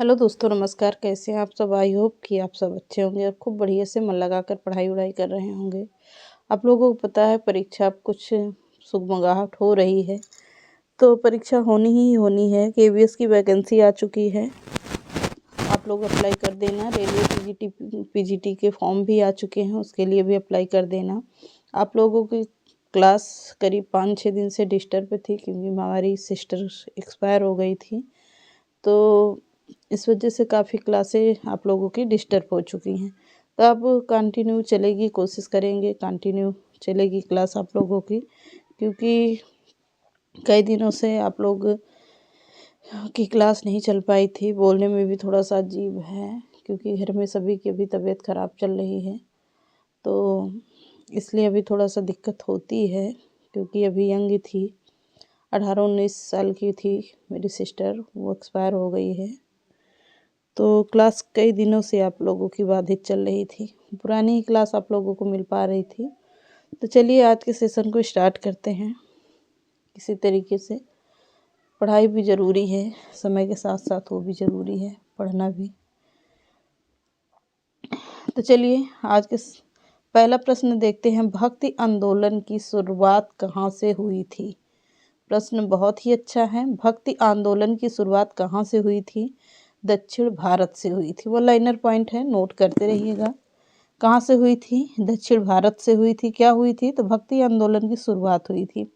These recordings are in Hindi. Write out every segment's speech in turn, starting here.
हेलो दोस्तों, नमस्कार। कैसे हैं आप सब? आई होप कि आप सब अच्छे होंगे और खूब बढ़िया से मन लगाकर पढ़ाई वढ़ाई कर रहे होंगे। आप लोगों को पता है परीक्षा अब कुछ सुगबुगाहट हो रही है, तो परीक्षा होनी ही होनी है। केवीएस की वैकेंसी आ चुकी है, आप लोग अप्लाई कर देना। रेलवे पीजीटी के फॉर्म भी आ चुके हैं, उसके लिए भी अप्लाई कर देना। आप लोगों की क्लास करीब 5-6 दिन से डिस्टर्ब पे थी, क्योंकि हमारी सिस्टर एक्सपायर हो गई थी, तो इस वजह से काफ़ी क्लासें आप लोगों की डिस्टर्ब हो चुकी हैं। तो अब कंटिन्यू चलेगी, कोशिश करेंगे कंटिन्यू चलेगी क्लास आप लोगों की, क्योंकि कई दिनों से आप लोग की क्लास नहीं चल पाई थी। बोलने में भी थोड़ा सा अजीब है, क्योंकि घर में सभी की अभी तबीयत ख़राब चल रही है, तो इसलिए अभी थोड़ा सा दिक्कत होती है। क्योंकि अभी यंग थी, 18-19 साल की थी मेरी सिस्टर, वो एक्सपायर हो गई है। तो क्लास कई दिनों से आप लोगों की बाधित चल रही थी, पुरानी ही क्लास आप लोगों को मिल पा रही थी। तो चलिए आज के सेशन को स्टार्ट करते हैं किसी तरीके से। पढ़ाई भी ज़रूरी है, समय के साथ साथ वो भी ज़रूरी है, पढ़ना भी। तो चलिए आज के पहला प्रश्न देखते हैं। भक्ति आंदोलन की शुरुआत कहाँ से हुई थी? प्रश्न बहुत ही अच्छा है। भक्ति आंदोलन की शुरुआत कहाँ से हुई थी? दक्षिण भारत से हुई थी। वो लाइनर पॉइंट है, नोट करते रहिएगा। कहाँ से हुई थी? दक्षिण भारत से हुई थी। क्या हुई थी? तो भक्ति आंदोलन की शुरुआत हुई थी।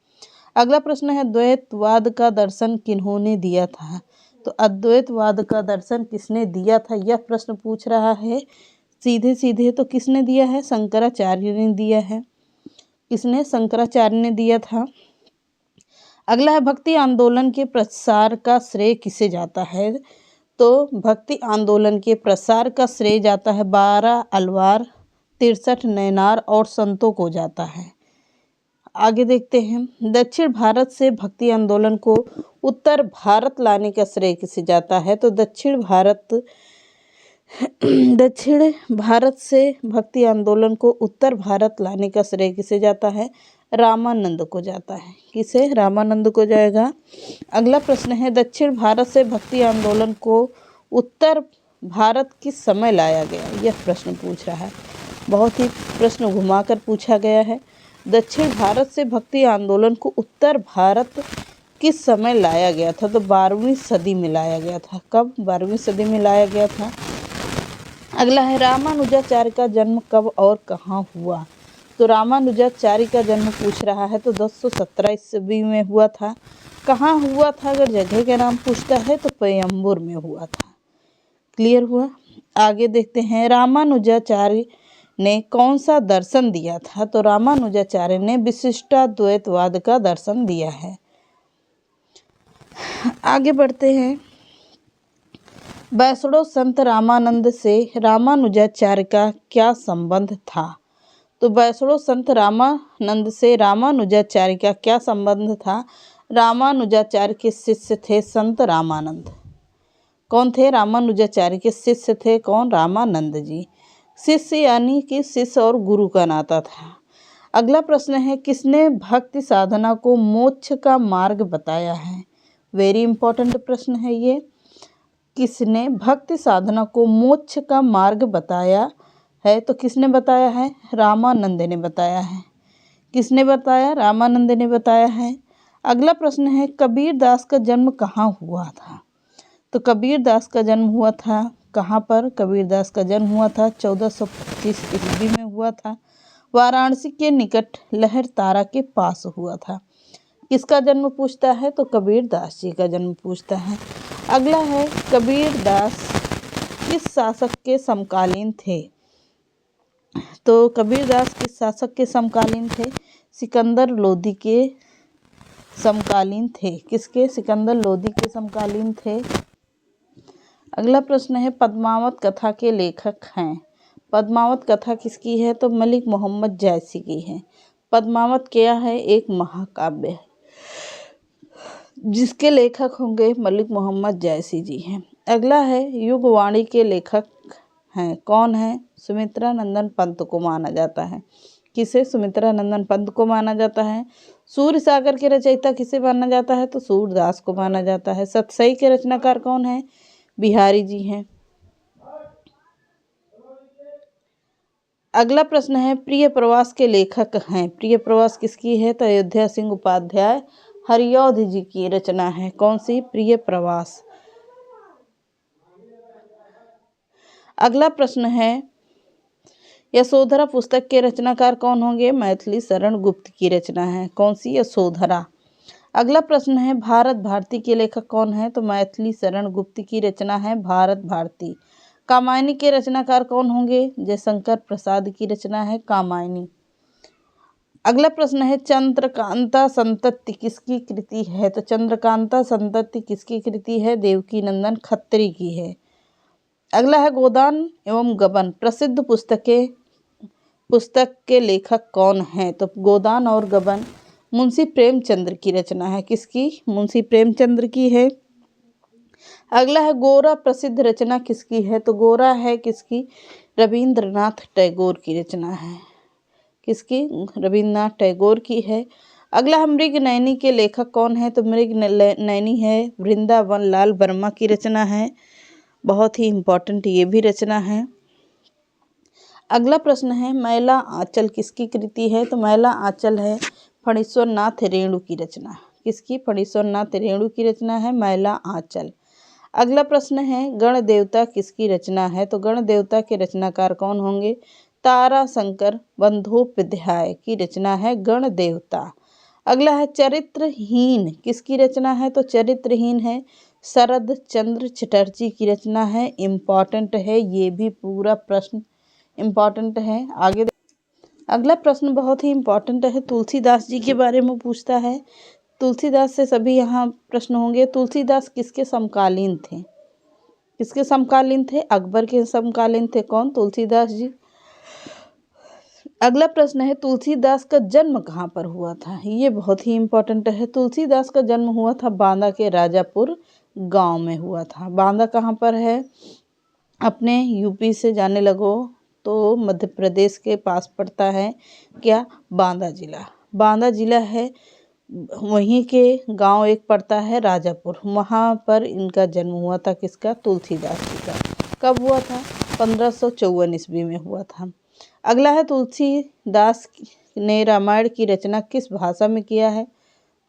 अगला प्रश्न है, द्वैतवाद का दर्शन किन्होंने दिया था? तो अद्वैतवाद का दर्शन किसने दिया था, यह प्रश्न पूछ रहा है। सीधे सीधे तो किसने दिया है? शंकराचार्य ने दिया है। किसने? शंकराचार्य ने दिया था। अगला है, भक्ति आंदोलन के प्रसार का श्रेय किसे जाता है? तो भक्ति आंदोलन के प्रसार का श्रेय जाता है 12 अलवार, 63 नैनार और संतों को जाता है। आगे देखते हैं, दक्षिण भारत से भक्ति आंदोलन को उत्तर भारत लाने का श्रेय किसे जाता है? तो दक्षिण भारत से भक्ति आंदोलन को उत्तर भारत लाने का श्रेय किसे जाता है? रामानंद को जाता है। किसे? रामानंद को जाएगा। अगला प्रश्न है, दक्षिण भारत से भक्ति आंदोलन को उत्तर भारत किस समय लाया गया? यह प्रश्न पूछ रहा है, बहुत ही प्रश्न घुमाकर पूछा गया है। दक्षिण भारत से भक्ति आंदोलन को उत्तर भारत किस समय लाया गया था? तो 12वीं सदी में लाया गया था। कब? 12वीं सदी में लाया गया था। अगला है, रामानुजाचार्य का जन्म कब और कहाँ हुआ? तो रामानुजाचार्य का जन्म पूछ रहा है, तो 1017 ईस्वी में हुआ था। कहाँ हुआ था? अगर जगह का नाम पूछता है तो पयंबुर में हुआ था। क्लियर हुआ? आगे देखते हैं, रामानुजाचार्य ने कौन सा दर्शन दिया था? तो रामानुजाचार्य ने विशिष्टाद्वैतवाद का दर्शन दिया है। आगे बढ़ते हैं, वैष्णव संत रामानंद से रामानुजाचार्य का क्या संबंध था? तो वैष्णव संत रामानंद से रामानुजाचार्य का क्या संबंध था? रामानुजाचार्य के शिष्य थे संत रामानंद। कौन थे? रामानुजाचार्य के शिष्य थे कौन? रामानंद जी। शिष्य यानी कि शिष्य और गुरु का नाता था। अगला प्रश्न है, किसने भक्ति साधना को मोक्ष का मार्ग बताया है? वेरी इंपॉर्टेंट प्रश्न है ये। किसने भक्ति साधना को मोक्ष का मार्ग बताया है? तो किसने बताया है? रामानंद ने बताया है। किसने बताया? रामानंद ने बताया है। अगला प्रश्न है, कबीरदास का जन्म कहाँ हुआ था? तो कबीरदास का जन्म हुआ था कहाँ पर? कबीरदास का जन्म हुआ था 1425 ईस्वी में हुआ था। वाराणसी के निकट लहरतारा के पास हुआ था। किसका जन्म पूछता है? तो कबीरदास जी का जन्म पूछता है। अगला है, कबीरदास किस शासक के समकालीन थे? तो कबीरदास किस शासक के समकालीन थे? सिकंदर लोदी के समकालीन थे। किसके? सिकंदर लोदी के समकालीन थे। अगला प्रश्न है, पद्मावत कथा के लेखक हैं? पद्मावत कथा किसकी है? तो मलिक मोहम्मद जैसी की है। पद्मावत क्या है? एक महाकाव्य है, जिसके लेखक होंगे मलिक मोहम्मद जैसी जी हैं। अगला है, युगवाणी के लेखक हैं कौन है? सुमित्रा नंदन पंत को माना जाता है। किसे? सुमित्रा नंदन पंत को माना जाता है। सूर्य सागर के रचयिता किसे माना जाता है? तो सूरदास को माना जाता है। सतसई के रचनाकार कौन है? बिहारी जी हैं। अगला प्रश्न है, प्रिय प्रवास के लेखक हैं। प्रिय प्रवास किसकी है? तो अयोध्या सिंह उपाध्याय हरिऔध जी की रचना है। कौन सी? प्रिय प्रवास। अगला प्रश्न है, यशोधरा पुस्तक के रचनाकार कौन होंगे? मैथिली शरण गुप्त की रचना है। कौन सी? यशोधरा। अगला प्रश्न है, भारत भारती के लेखक कौन है? तो मैथिली शरण गुप्त की रचना है भारत भारती। कामायनी के रचनाकार कौन होंगे? जयशंकर प्रसाद की रचना है कामायनी। अगला प्रश्न है, चंद्रकांता संतति किसकी कृति है? तो चंद्रकांता संतति किसकी कृति है? देवकी नंदन खत्री की है। अगला है, गोदान एवं गबन प्रसिद्ध पुस्तक के लेखक कौन हैं? तो गोदान और गबन मुंशी प्रेमचंद्र की रचना है। किसकी? मुंशी प्रेमचंद्र की है। अगला है, गोरा प्रसिद्ध रचना किसकी है? तो गोरा है किसकी? रविंद्रनाथ टैगोर की रचना है। किसकी? रविंद्रनाथ टैगोर की है। अगला है, मृग नयनी के लेखक कौन है? तो मृग नयनी है वृंदावन लाल वर्मा की रचना है। बहुत ही इम्पोर्टेंट ये भी रचना है। अगला प्रश्न है, मैला आंचल किसकी कृति है? तो मैला आंचल है फणीश्वर नाथ रेणु की रचना। किसकी? फणीश्वर नाथ रेणु की रचना है मैला आंचल। अगला प्रश्न है, गण देवता किसकी रचना है? तो गण देवता के रचनाकार कौन होंगे? तारा शंकर बंदोपाध्याय की रचना है गण देवता। अगला है, चरित्रहीन किसकी रचना है? तो चरित्रहीन है शरद चंद्र चटर्जी की रचना है। इम्पॉर्टेंट है ये भी, पूरा प्रश्न इम्पॉर्टेंट है। आगे अगला प्रश्न बहुत ही इम्पॉर्टेंट है, तुलसीदास जी के बारे में पूछता है। तुलसीदास से सभी यहाँ प्रश्न होंगे। तुलसीदास किसके समकालीन थे? किसके समकालीन थे? अकबर के समकालीन थे। कौन? तुलसीदास जी। अगला प्रश्न है, तुलसीदास का जन्म कहाँ पर हुआ था? ये बहुत ही इम्पोर्टेंट है। तुलसीदास का जन्म हुआ था बांदा के राजापुर गांव में हुआ था। बांदा कहाँ पर है? अपने यूपी से जाने लगो तो मध्य प्रदेश के पास पड़ता है। क्या? बांदा जिला। बांदा जिला है, वहीं के गांव एक पड़ता है राजापुर, वहाँ पर इनका जन्म हुआ था। किसका? तुलसीदास जी का। कब हुआ था? 1554 ईस्वी में हुआ था। अगला है, तुलसीदास ने रामायण की रचना किस भाषा में किया है?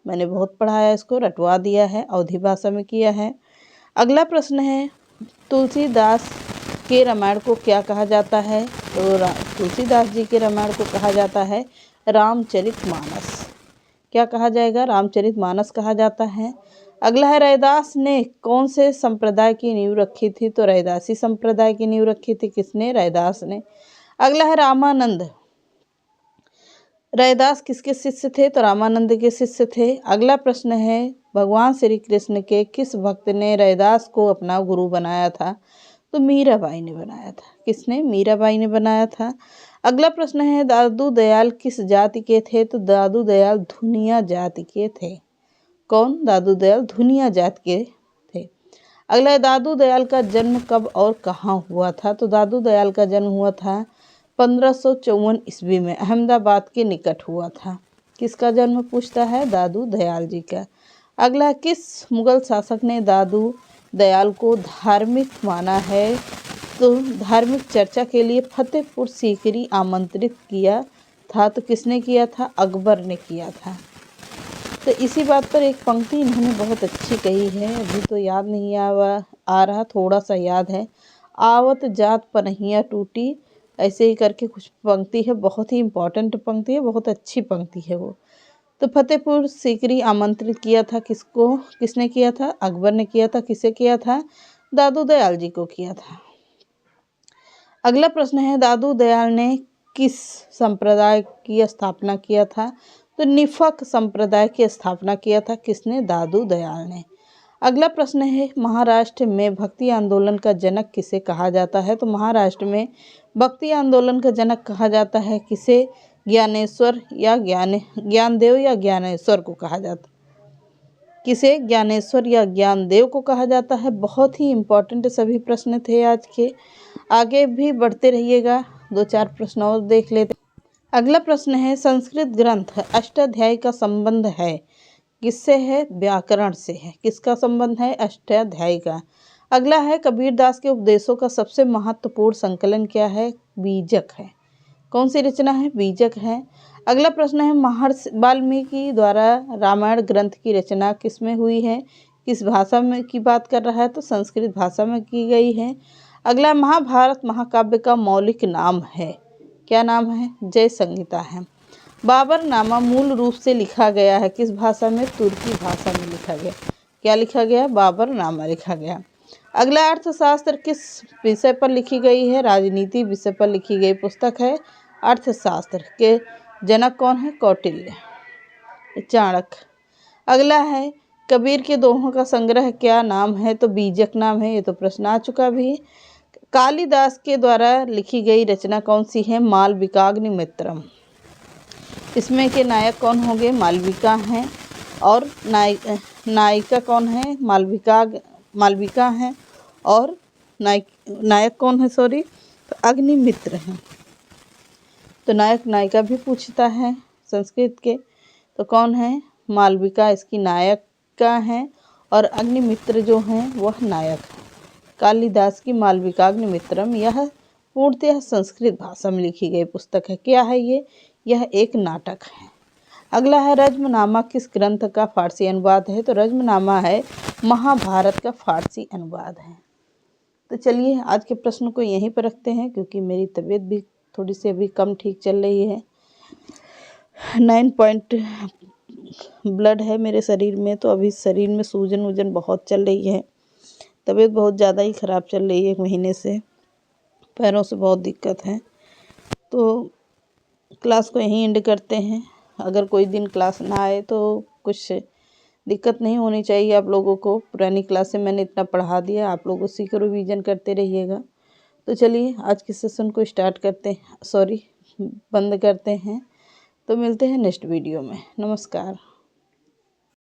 मैंने बहुत पढ़ा है, इसको रटवा दिया है, अवधी भाषा में किया है। अगला प्रश्न है, तुलसीदास के रामायण को क्या कहा जाता है? तो तुलसीदास जी के रामायण को कहा जाता है रामचरितमानस। क्या कहा जाएगा? रामचरितमानस कहा जाता है। अगला है, रैदास ने कौन से संप्रदाय की नींव रखी थी? तो रैदासी संप्रदाय की नींव रखी थी। किसने? रैदास ने। अगला है, रामानंद। रैदास किसके शिष्य थे? तो रामानंद के शिष्य थे। अगला प्रश्न है, भगवान श्री कृष्ण के किस भक्त ने रैदास को अपना गुरु बनाया था? तो मीराबाई ने बनाया था। किसने? मीराबाई ने बनाया था। अगला प्रश्न है, दादू दयाल किस जाति के थे? तो दादू दयाल धुनिया जाति के थे। कौन? दादू दयाल धुनिया जाति के थे। अगला है, दादू दयाल का जन्म कब और कहाँ हुआ था? तो दादू दयाल का जन्म हुआ था 1554 ईस्वी में, अहमदाबाद के निकट हुआ था। किसका जन्म पूछता है? दादू दयाल जी का। अगला, किस मुगल शासक ने दादू दयाल को धार्मिक माना है? तो धार्मिक चर्चा के लिए फतेहपुर सीकरी आमंत्रित किया था। तो किसने किया था? अकबर ने किया था। तो इसी बात पर एक पंक्ति इन्होंने बहुत अच्छी कही है, अभी तो याद नहीं आ रहा, थोड़ा सा याद है। आवत जात पनहिया टूटी, ऐसे ही करके कुछ पंक्ति है, बहुत ही इम्पोर्टेंट पंक्ति है, बहुत अच्छी पंक्ति है वो। तो फतेहपुर सीकरी आमंत्रित किया था किसको? किसने किया था? अकबर ने किया था। किसे किया था? दादू दयाल जी को किया था। अगला प्रश्न है, दादू दयाल ने किस संप्रदाय की स्थापना किया था? तो निफक संप्रदाय की स्थापना किया था। किसने? दादू दयाल ने। अगला प्रश्न है, महाराष्ट्र में भक्ति आंदोलन का जनक किसे कहा जाता है? तो महाराष्ट्र में भक्ति आंदोलन का जनक कहा जाता है किसे? ज्ञानेश्वर या ज्ञानदेव या ज्ञानेश्वर को कहा जाता है। किसे? ज्ञानेश्वर या ज्ञानदेव को कहा जाता है। बहुत ही इम्पोर्टेंट सभी प्रश्न थे आज के। आगे भी बढ़ते रहिएगा, 2-4 प्रश्न और देख लेते। अगला प्रश्न है, संस्कृत ग्रंथ अष्टाध्यायी का संबंध है किससे है? व्याकरण से है। किसका संबंध है? अष्टाध्यायी का। अगला है कबीरदास के उपदेशों का सबसे महत्वपूर्ण संकलन क्या है? बीजक है। कौन सी रचना है? बीजक है। अगला प्रश्न है महर्षि वाल्मीकि द्वारा रामायण ग्रंथ की रचना किस में हुई है? किस भाषा में की बात कर रहा है? तो संस्कृत भाषा में की गई है। अगला महाभारत महाकाव्य का मौलिक नाम है, क्या नाम है? जय संहिता है। बाबरनामा मूल रूप से लिखा गया है किस भाषा में? तुर्की भाषा में लिखा गया। क्या लिखा गया? बाबरनामा लिखा गया। अगला अर्थशास्त्र किस विषय पर लिखी गई है? राजनीति विषय पर लिखी गई पुस्तक है अर्थशास्त्र। के जनक कौन है? कौटिल्य, चाणक्य। अगला है कबीर के दोहों का संग्रह क्या नाम है? तो बीजक नाम है। ये तो प्रश्न आ चुका भी। कालिदास के द्वारा लिखी गई रचना कौन सी है? मालविकाग्निमित्रम। इसमें के नायक कौन होंगे? मालविका हैं। और नायिका कौन है? मालविका हैं। और नायक कौन है? सॉरी, तो अग्निमित्र हैं। तो नायक नायिका भी पूछता है संस्कृत के, तो कौन है? मालविका इसकी नायिका है और अग्निमित्र जो हैं वह नायक है। कालिदास की मालविकाग्निमित्रम यह पूर्णतः संस्कृत भाषा में लिखी गई पुस्तक है। क्या है ये? यह एक नाटक है। अगला है रज्मनामा किस ग्रंथ का फारसी अनुवाद है? तो रज्मनामा है महाभारत का फारसी अनुवाद है। तो चलिए आज के प्रश्न को यहीं पर रखते हैं, क्योंकि मेरी तबीयत भी थोड़ी सी अभी कम ठीक चल रही है। 9 पॉइंट ब्लड है मेरे शरीर में, तो अभी शरीर में सूजन वूजन बहुत चल रही है। तबीयत बहुत ज़्यादा ही ख़राब चल रही है, 1 महीने से पैरों से बहुत दिक्कत है। तो क्लास को यहीं एंड करते हैं। अगर कोई दिन क्लास ना आए तो कुछ दिक्कत नहीं होनी चाहिए आप लोगों को। पुरानी क्लास से मैंने इतना पढ़ा दिया, आप लोग उसी को रिवीजन करते रहिएगा। तो चलिए आज के सेशन को स्टार्ट करते हैं, बंद करते हैं। तो मिलते हैं नेक्स्ट वीडियो में। नमस्कार।